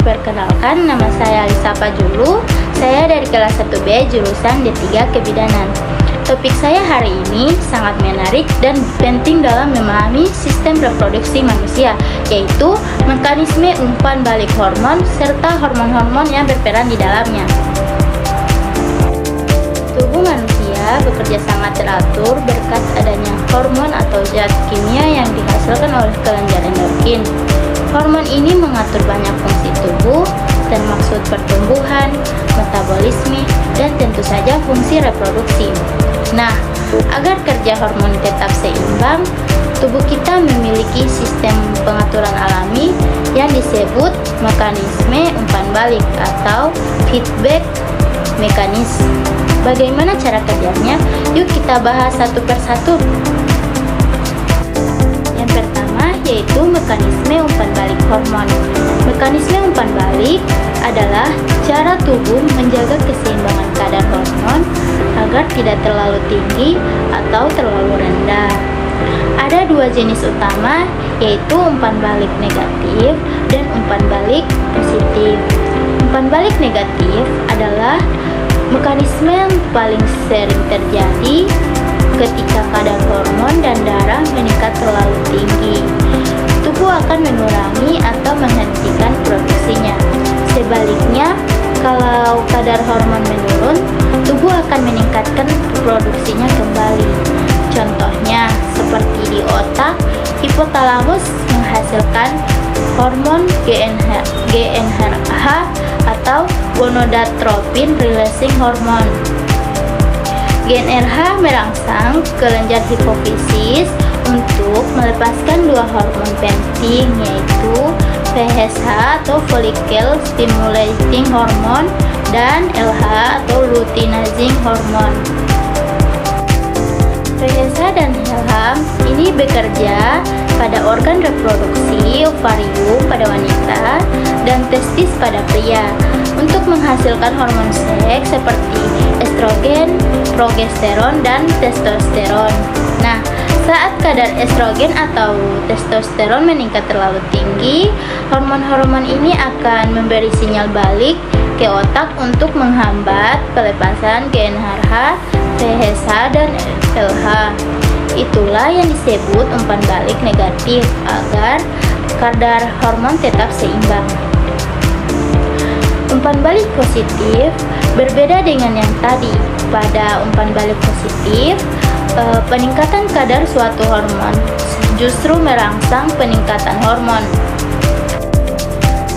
Perkenalkan, nama saya Alisa Pajulu. Saya dari kelas 1B jurusan D3 Kebidanan. Topik saya hari ini sangat menarik dan penting dalam memahami sistem reproduksi manusia, yaitu mekanisme umpan balik hormon serta hormon-hormon yang berperan di dalamnya. Tubuh manusia bekerja sangat teratur berkat adanya hormon atau zat kimia yang dihasilkan oleh kelenjar endokrin. Hormon ini mengatur banyak fungsi tubuh, termasuk pertumbuhan, metabolisme, dan tentu saja fungsi reproduksi. Nah, agar kerja hormon tetap seimbang, tubuh kita memiliki sistem pengaturan alami yang disebut mekanisme umpan balik atau feedback mekanisme. Bagaimana cara kerjanya? Yuk kita bahas satu persatu. Yang pertama yaitu mekanisme umpan balik hormon. Mekanisme umpan balik adalah cara tubuh menjaga keseimbangan kadar hormon agar tidak terlalu tinggi atau terlalu rendah. Ada dua jenis utama, yaitu umpan balik negatif dan umpan balik positif. Umpan balik negatif adalah mekanisme yang paling sering terjadi ketika kadar hormon dan darah meningkat terlalu tinggi. Tubuh akan mengurangi atau menghentikan produksinya. Sebaliknya, kalau kadar hormon menurun, tubuh akan meningkatkan produksinya kembali. Contohnya, seperti di otak, hipotalamus menghasilkan hormon GnRH atau gonadotropin releasing hormone. GnRH merangsang kelenjar hipofisis untuk melepaskan dua hormon penting, yaitu FSH atau follicle stimulating hormone dan LH atau luteinizing hormone. FSH dan LH ini bekerja pada organ reproduksi ovarium pada wanita dan testis pada pria untuk menghasilkan hormon seks seperti estrogen, progesteron, dan testosteron. Nah, saat kadar estrogen atau testosteron meningkat terlalu tinggi, hormon-hormon ini akan memberi sinyal balik ke otak untuk menghambat pelepasan GnRH, FSH, dan LH. Itulah yang disebut umpan balik negatif agar kadar hormon tetap seimbang. Umpan balik positif berbeda dengan yang tadi. Pada umpan balik positif, peningkatan kadar suatu hormon justru merangsang peningkatan hormon.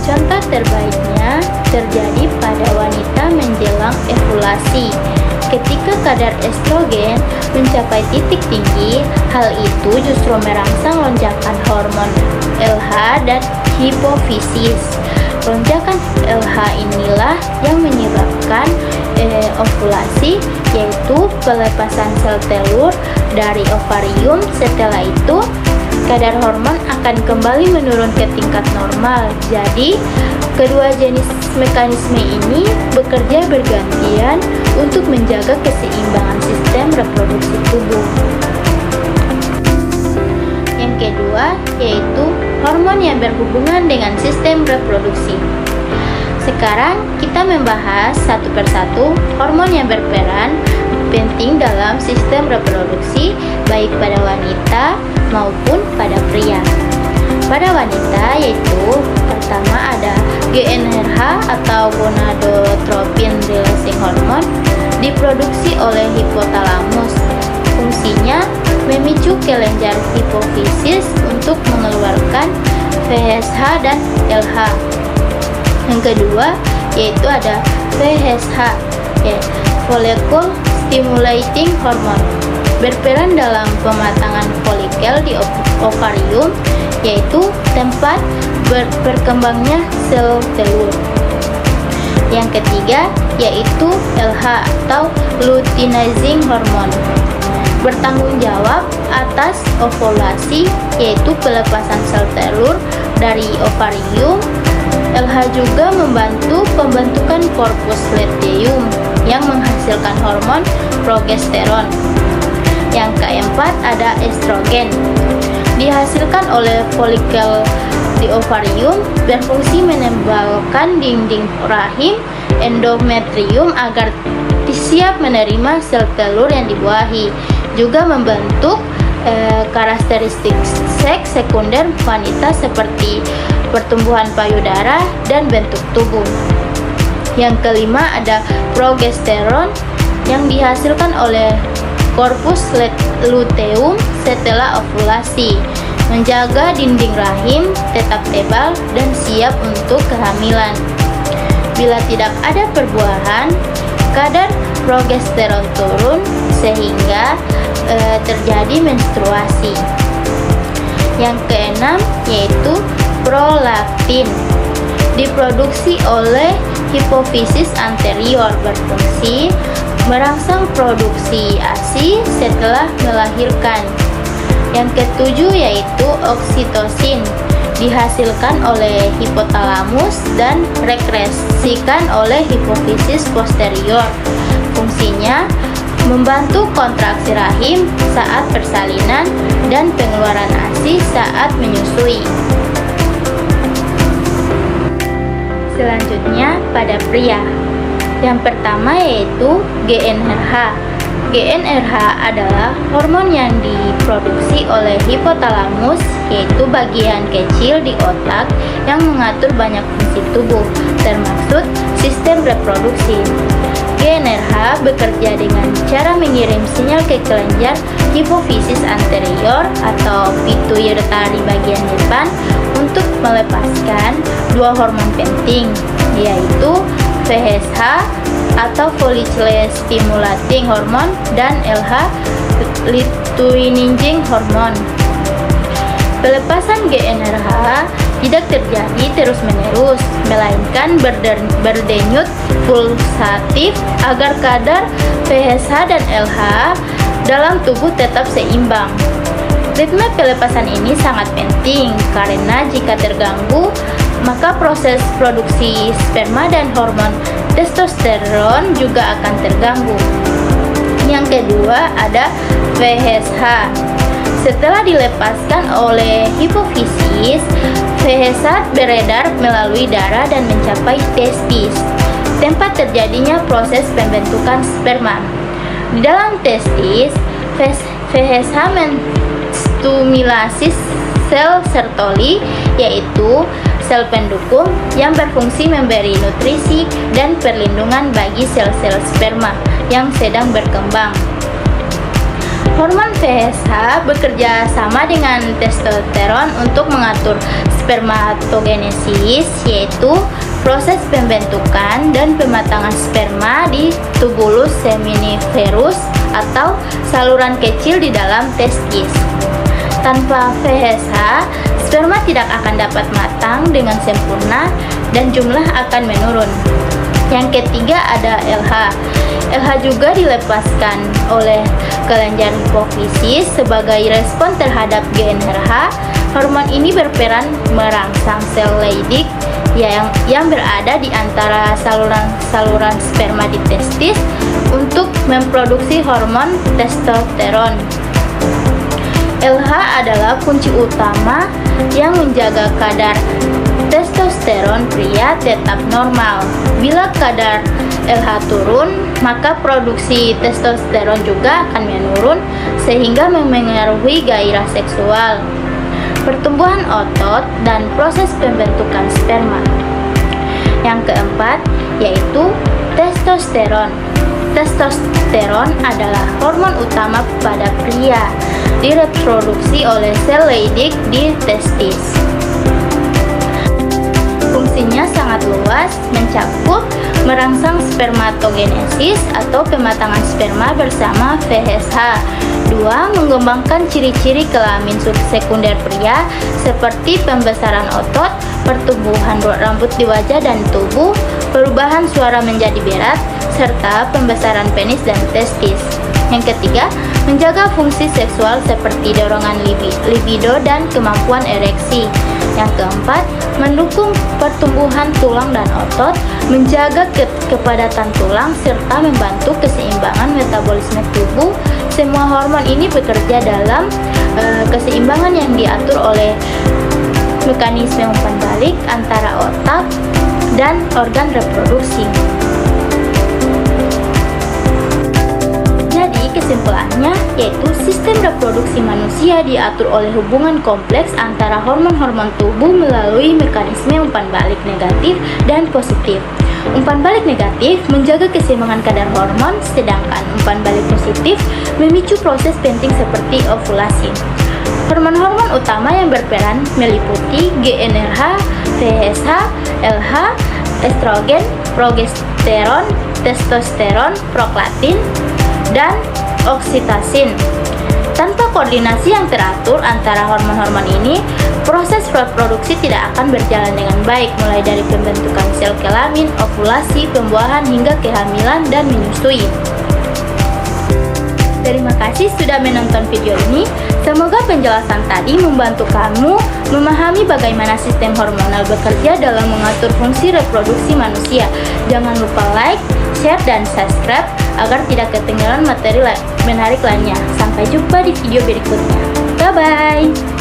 Contoh terbaiknya terjadi pada wanita menjelang ovulasi. Ketika kadar estrogen mencapai titik tinggi, hal itu justru merangsang lonjakan hormon LH dan hipofisis. Lonjakan LH inilah yang menyebabkan ovulasi, yaitu pelepasan sel telur dari ovarium. Setelah itu, kadar hormon akan kembali menurun ke tingkat normal. Jadi, kedua jenis mekanisme ini bekerja bergantian untuk menjaga keseimbangan sistem reproduksi tubuh. Yang kedua yaitu hormon yang berhubungan dengan sistem reproduksi. Sekarang kita membahas satu persatu hormon yang berperan penting dalam sistem reproduksi baik pada wanita maupun pada pria. Pada wanita yaitu pertama ada GnRH atau gonadotropin releasing hormone, diproduksi oleh hipotalamus. Fungsinya memicu kelenjar hipofisis untuk mengeluarkan FSH dan LH. Yang kedua yaitu ada FSH, follicle stimulating hormone, berperan dalam pematangan folikel di ovarium, yaitu tempat berkembangnya sel telur. Yang ketiga yaitu LH atau luteinizing hormone, bertanggung jawab atas ovulasi, yaitu pelepasan sel telur dari ovarium. LH juga membantu pembentukan korpus luteum yang menghasilkan hormon progesteron. Yang keempat ada estrogen, dihasilkan oleh folikel di ovarium berfungsi menebalkan dinding rahim endometrium agar siap menerima sel telur yang dibuahi. Juga membentuk karakteristik seks sekunder wanita seperti pertumbuhan payudara dan bentuk tubuh. Yang kelima ada progesteron yang dihasilkan oleh corpus luteum setelah ovulasi, menjaga dinding rahim tetap tebal dan siap untuk kehamilan. Bila tidak ada perbuahan, kadar progesteron turun sehingga terjadi menstruasi. Yang keenam yaitu prolaktin, diproduksi oleh hipofisis anterior, berfungsi merangsang produksi ASI setelah melahirkan. Yang ketujuh yaitu oksitosin, dihasilkan oleh hipotalamus dan rekresikan oleh hipofisis posterior. Fungsinya membantu kontraksi rahim saat persalinan dan pengeluaran ASI saat menyusui. Selanjutnya pada pria. Yang pertama yaitu GnRH. GnRH adalah hormon yang diproduksi oleh hipotalamus, yaitu bagian kecil di otak yang mengatur banyak fungsi tubuh, termasuk sistem reproduksi. GnRH bekerja dengan cara mengirim sinyal ke kelenjar hipofisis anterior atau pituitari bagian depan untuk melepaskan dua hormon penting, yaitu FSH atau follicle stimulating hormone dan LH luteinizing hormone. Pelepasan GnRH tidak terjadi terus-menerus, melainkan berdenyut pulsatif agar kadar FSH dan LH dalam tubuh tetap seimbang. Ritme pelepasan ini sangat penting karena jika terganggu, maka proses produksi sperma dan hormon testosteron juga akan terganggu. Yang kedua ada FSH. Setelah dilepaskan oleh hipofisis, FSH beredar melalui darah dan mencapai testis, tempat terjadinya proses pembentukan sperma. Di dalam testis, FSH menstimulasi sel Sertoli, yaitu sel pendukung yang berfungsi memberi nutrisi dan perlindungan bagi sel-sel sperma yang sedang berkembang. Hormon FSH bekerja sama dengan testosteron untuk mengatur spermatogenesis, yaitu proses pembentukan dan pematangan sperma di tubulus seminiferus atau saluran kecil di dalam testis. Tanpa FSH, sperma tidak akan dapat matang dengan sempurna dan jumlah akan menurun. Yang ketiga ada LH. LH juga dilepaskan oleh kelenjar hipofisis sebagai respon terhadap GnRH. Hormon ini berperan merangsang sel Leydig yang berada di antara saluran sperma di testis untuk memproduksi hormon testosteron. LH adalah kunci utama yang menjaga kadar testosteron pria tetap normal. Bila kadar LH turun, maka produksi testosteron juga akan menurun sehingga memengaruhi gairah seksual, pertumbuhan otot, dan proses pembentukan sperma. Yang keempat yaitu testosteron. Testosteron adalah hormon utama pada pria, direproduksi oleh sel Leydig di testis. Fungsinya sangat luas, mencakup merangsang spermatogenesis atau pematangan sperma bersama FSH. 2. Mengembangkan ciri-ciri kelamin sekunder pria seperti pembesaran otot, pertumbuhan rambut di wajah dan tubuh, perubahan suara menjadi berat, serta pembesaran penis dan testis. Yang ketiga, menjaga fungsi seksual seperti dorongan libido dan kemampuan ereksi. Yang keempat, mendukung pertumbuhan tulang dan otot, menjaga kepadatan tulang, serta membantu keseimbangan metabolisme tubuh. Semua hormon ini bekerja dalam keseimbangan yang diatur oleh mekanisme umpan balik antara otak dan organ reproduksi. Jadi kesimpulannya yaitu sistem reproduksi manusia diatur oleh hubungan kompleks antara hormon-hormon tubuh melalui mekanisme umpan balik negatif dan positif. Umpan balik negatif menjaga keseimbangan kadar hormon, sedangkan umpan balik positif memicu proses penting seperti ovulasi. Hormon-hormon utama yang berperan meliputi GnRH, FSH, LH, estrogen, progesteron, testosteron, prolaktin, dan oksitosin. Tanpa koordinasi yang teratur antara hormon-hormon ini, proses reproduksi tidak akan berjalan dengan baik, mulai dari pembentukan sel kelamin, ovulasi, pembuahan, hingga kehamilan dan menyusui. Terima kasih sudah menonton video ini. Semoga penjelasan tadi membantu kamu memahami bagaimana sistem hormonal bekerja dalam mengatur fungsi reproduksi manusia. Jangan lupa like, share, dan subscribe agar tidak ketinggalan materi menarik lainnya. Sampai jumpa di video berikutnya. Bye-bye!